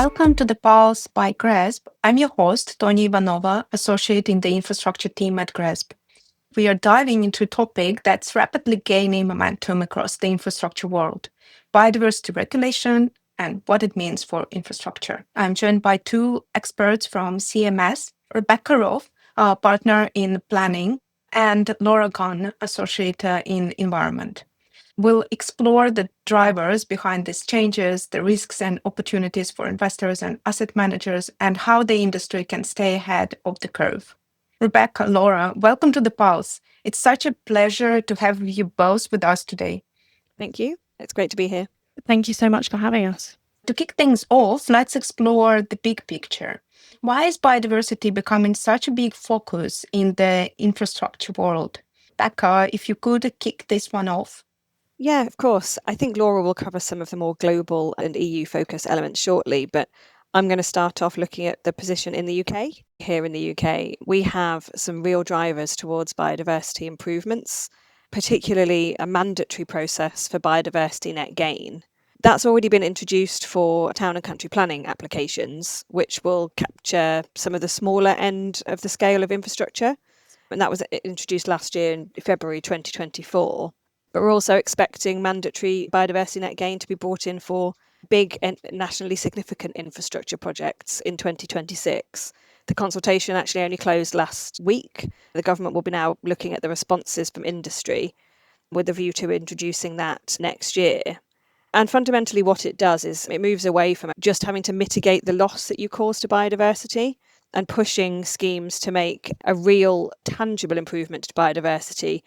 Welcome to the Pulse by GRESB. I'm your host, Antonina Ivanova, associate in the infrastructure team at GRESB. We are diving into a topic that's rapidly gaining momentum across the infrastructure world: biodiversity regulation and what it means for infrastructure. I'm joined by two experts from CMS, Rebecca Roffe, a partner in planning, and Laura Gunn, associate in environment. We'll explore the drivers behind these changes, the risks and opportunities for investors and asset managers, and how the industry can stay ahead of the curve. Rebecca, Laura, welcome to the Pulse. It's such a pleasure to have you both with us today. Thank you. It's great to be here. Thank you so much for having us. To kick things off, let's explore the big picture. Why is biodiversity becoming such a big focus in the infrastructure world? Becca, if you could kick this one off. Yeah, of course. I think Laura will cover some of the more global and EU-focused elements shortly, but I'm going to start off looking at the position in the UK. Here in the UK, we have some real drivers towards biodiversity improvements, particularly a mandatory process for biodiversity net gain. That's already been introduced for town and country planning applications, which will capture some of the smaller end of the scale of infrastructure. And that was introduced last year in February 2024. But we're also expecting mandatory biodiversity net gain to be brought in for big and nationally significant infrastructure projects in 2026. The consultation actually only closed last week. The government will be now looking at the responses from industry with a view to introducing that next year. And fundamentally what it does is it moves away from just having to mitigate the loss that you cause to biodiversity and pushing schemes to make a real tangible improvement to biodiversity.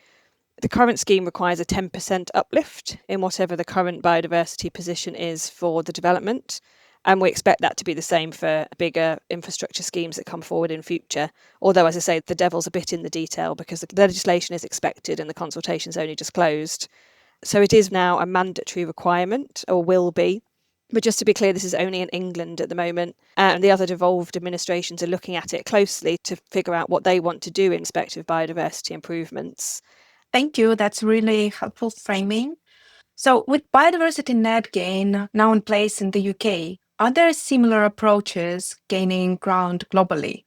The current scheme requires a 10% uplift in whatever the current biodiversity position is for the development. And we expect that to be the same for bigger infrastructure schemes that come forward in future. Although, as I say, the devil's a bit in the detail because the legislation is expected and the consultation's only just closed. So it is now a mandatory requirement, or will be. But just to be clear, this is only in England at the moment, and the other devolved administrations are looking at it closely to figure out what they want to do in respect of biodiversity improvements. Thank you. That's really helpful framing. So, with biodiversity net gain now in place in the UK, are there similar approaches gaining ground globally?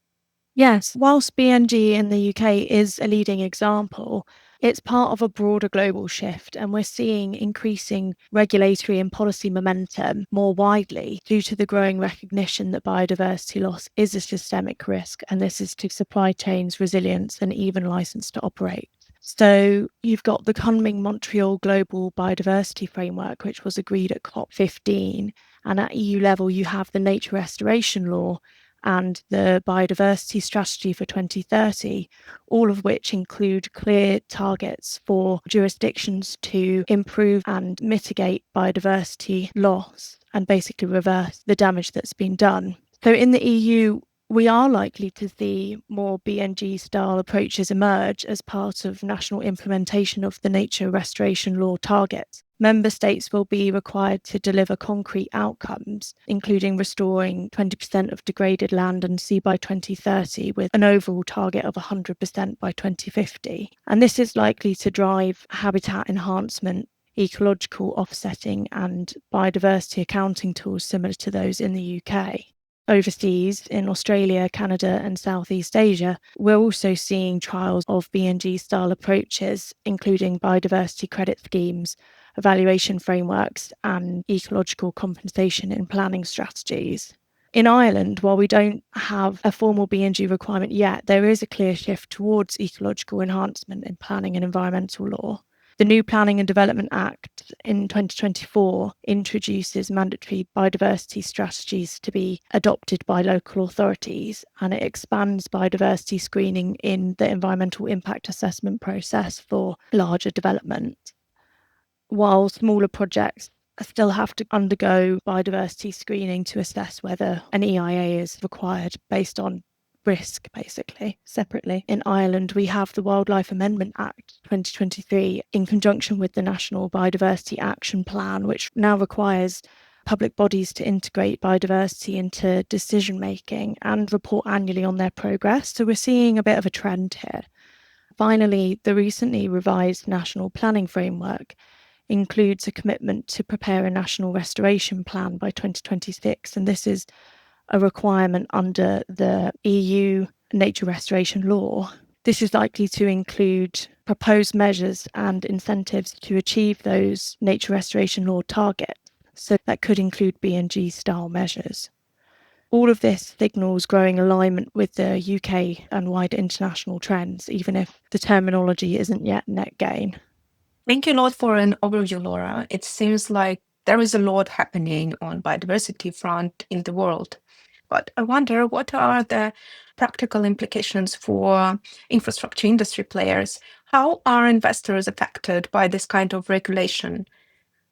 Yes, whilst BNG in the UK is a leading example, it's part of a broader global shift, and we're seeing increasing regulatory and policy momentum more widely due to the growing recognition that biodiversity loss is a systemic risk, and this is to supply chains, resilience, and even license to operate. So you've got the coming Montreal Global Biodiversity Framework, which was agreed at COP15, and at EU level you have the Nature Restoration Law and the Biodiversity Strategy for 2030, all of which include clear targets for jurisdictions to improve and mitigate biodiversity loss and basically reverse the damage that's been done. So in the EU, we are likely to see more BNG-style approaches emerge as part of national implementation of the Nature Restoration Law targets. Member states will be required to deliver concrete outcomes, including restoring 20% of degraded land and sea by 2030, with an overall target of 100% by 2050. And this is likely to drive habitat enhancement, ecological offsetting, and biodiversity accounting tools similar to those in the UK. Overseas, in Australia, Canada, and Southeast Asia, we're also seeing trials of BNG-style approaches, including biodiversity credit schemes, evaluation frameworks, and ecological compensation in planning strategies. In Ireland, while we don't have a formal BNG requirement yet, there is a clear shift towards ecological enhancement in planning and environmental law. The new Planning and Development Act in 2024 introduces mandatory biodiversity strategies to be adopted by local authorities, and it expands biodiversity screening in the environmental impact assessment process for larger development. While smaller projects still have to undergo biodiversity screening to assess whether an EIA is required based on risk, basically. Separately, in Ireland, we have the Wildlife Amendment Act 2023 in conjunction with the National Biodiversity Action Plan, which now requires public bodies to integrate biodiversity into decision-making and report annually on their progress. So we're seeing a bit of a trend here. Finally, the recently revised National Planning Framework includes a commitment to prepare a national restoration plan by 2026, and this is a requirement under the EU nature restoration law. This is likely to include proposed measures and incentives to achieve those nature restoration law targets. So that could include BNG style measures. All of this signals growing alignment with the UK and wider international trends, even if the terminology isn't yet net gain. Thank you a lot for an overview, Laura. It seems like there is a lot happening on biodiversity front in the world. But I wonder, what are the practical implications for infrastructure industry players? How are investors affected by this kind of regulation?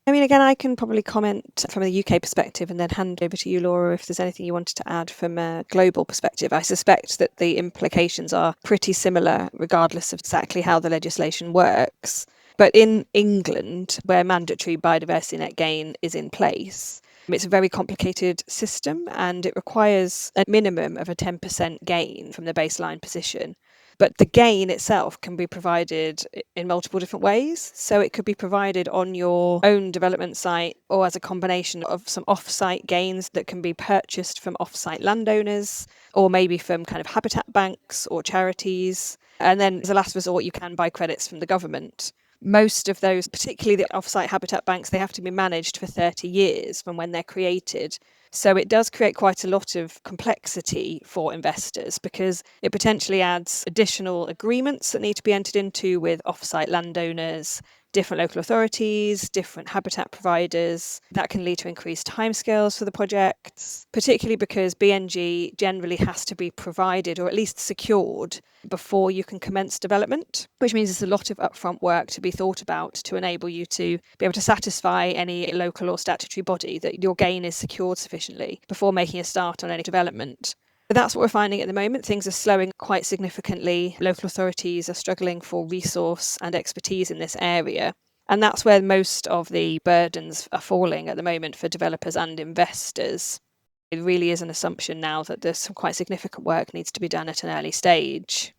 I mean, again, I can probably comment from a UK perspective and then hand over to you, Laura, if there's anything you wanted to add from a global perspective. I suspect that the implications are pretty similar, regardless of exactly how the legislation works. But in England, where mandatory biodiversity net gain is in place, it's a very complicated system and it requires a minimum of a 10% gain from the baseline position. But the gain itself can be provided in multiple different ways. So it could be provided on your own development site or as a combination of some off-site gains that can be purchased from off-site landowners or maybe from kind of habitat banks or charities. And then as a last resort, you can buy credits from the government. Most of those, particularly the off-site habitat banks, they have to be managed for 30 years from when they're created. So it does create quite a lot of complexity for investors because it potentially adds additional agreements that need to be entered into with off-site landowners, different local authorities, different habitat providers. That can lead to increased timescales for the projects, particularly because BNG generally has to be provided or at least secured before you can commence development, which means there's a lot of upfront work to be thought about to enable you to be able to satisfy any local or statutory body that your gain is secured sufficiently before making a start on any development. But that's what we're finding at the moment. Things are slowing quite significantly. Local authorities are struggling for resource and expertise in this area. And that's where most of the burdens are falling at the moment for developers and investors. It really is an assumption now that there's some quite significant work needs to be done at an early stage.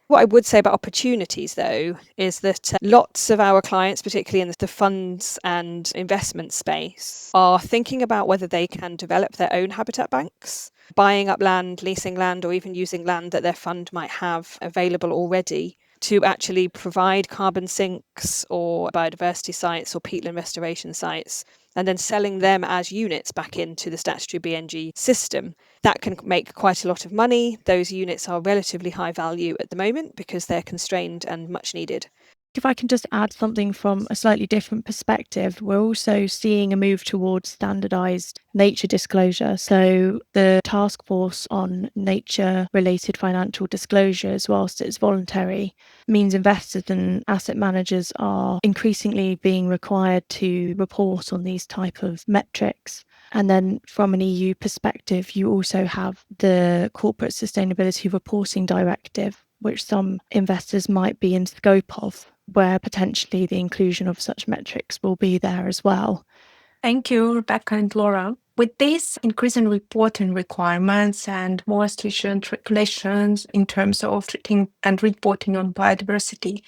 What I would say about opportunities, though, is that lots of our clients, particularly in the funds and investment space, are thinking about whether they can develop their own habitat banks, buying up land, leasing land, or even using land that their fund might have available already to actually provide carbon sinks or biodiversity sites or peatland restoration sites, and then selling them as units back into the statutory BNG system. That can make quite a lot of money. Those units are relatively high value at the moment because they're constrained and much needed. If I can just add something from a slightly different perspective, we're also seeing a move towards standardised nature disclosure. So the task force on nature-related financial disclosures, whilst it's voluntary, means investors and asset managers are increasingly being required to report on these type of metrics. And then from an EU perspective, you also have the Corporate Sustainability Reporting Directive, which some investors might be in scope of, where potentially the inclusion of such metrics will be there as well. Thank you, Rebecca and Laura. With these increasing reporting requirements and more stringent regulations in terms of treating and reporting on biodiversity,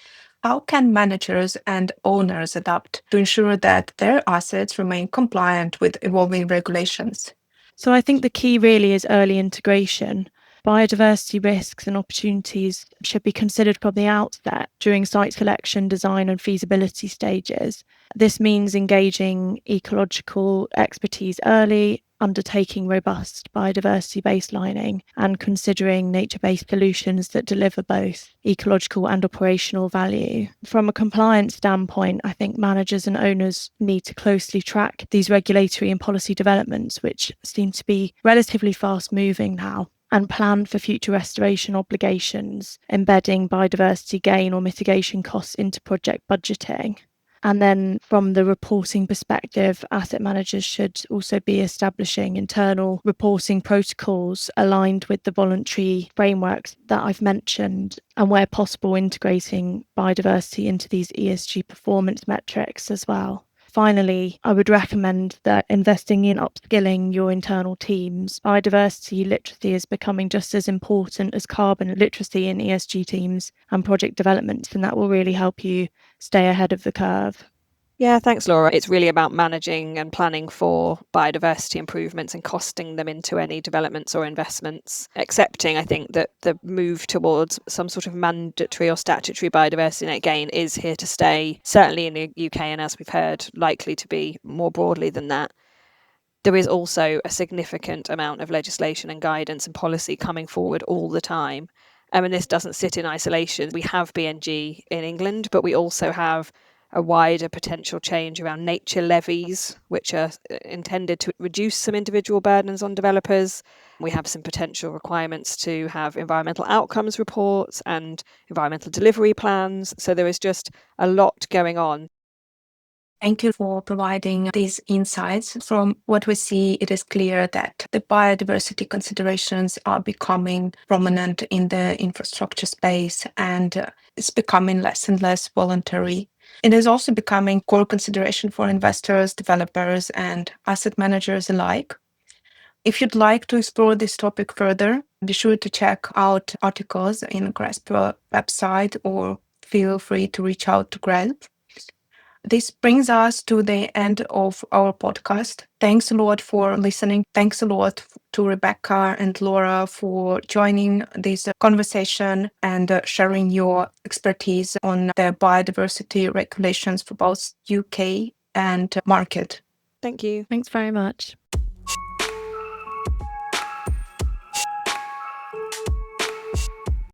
how can managers and owners adapt to ensure that their assets remain compliant with evolving regulations? So I think the key really is early integration. Biodiversity risks and opportunities should be considered from the outset during site selection, design and feasibility stages. This means engaging ecological expertise early, undertaking robust biodiversity baselining and considering nature-based solutions that deliver both ecological and operational value. From a compliance standpoint, I think managers and owners need to closely track these regulatory and policy developments, which seem to be relatively fast-moving now, and plan for future restoration obligations, embedding biodiversity gain or mitigation costs into project budgeting. And then from the reporting perspective, asset managers should also be establishing internal reporting protocols aligned with the voluntary frameworks that I've mentioned, and where possible, integrating biodiversity into these ESG performance metrics as well. Finally, I would recommend that investing in upskilling your internal teams. Biodiversity literacy is becoming just as important as carbon literacy in ESG teams and project developments, and that will really help you stay ahead of the curve. Yeah, thanks, Laura. It's really about managing and planning for biodiversity improvements and costing them into any developments or investments, accepting, I think, that the move towards some sort of mandatory or statutory biodiversity net gain is here to stay, certainly in the UK, and as we've heard, likely to be more broadly than that. There is also a significant amount of legislation and guidance and policy coming forward all the time. And this doesn't sit in isolation. We have BNG in England, but we also have a wider potential change around nature levies, which are intended to reduce some individual burdens on developers. We have some potential requirements to have environmental outcomes reports and environmental delivery plans. So there is just a lot going on. Thank you for providing these insights. From what we see, it is clear that the biodiversity considerations are becoming prominent in the infrastructure space, and it's becoming less and less voluntary. It is also becoming core consideration for investors, developers, and asset managers alike. If you'd like to explore this topic further, be sure to check out articles in GRESB website or feel free to reach out to GRESB. This brings us to the end of our podcast. Thanks a lot for listening. Thanks a lot to Rebecca and Laura for joining this conversation and sharing your expertise on the biodiversity regulations for both UK and market. Thank you. Thanks very much.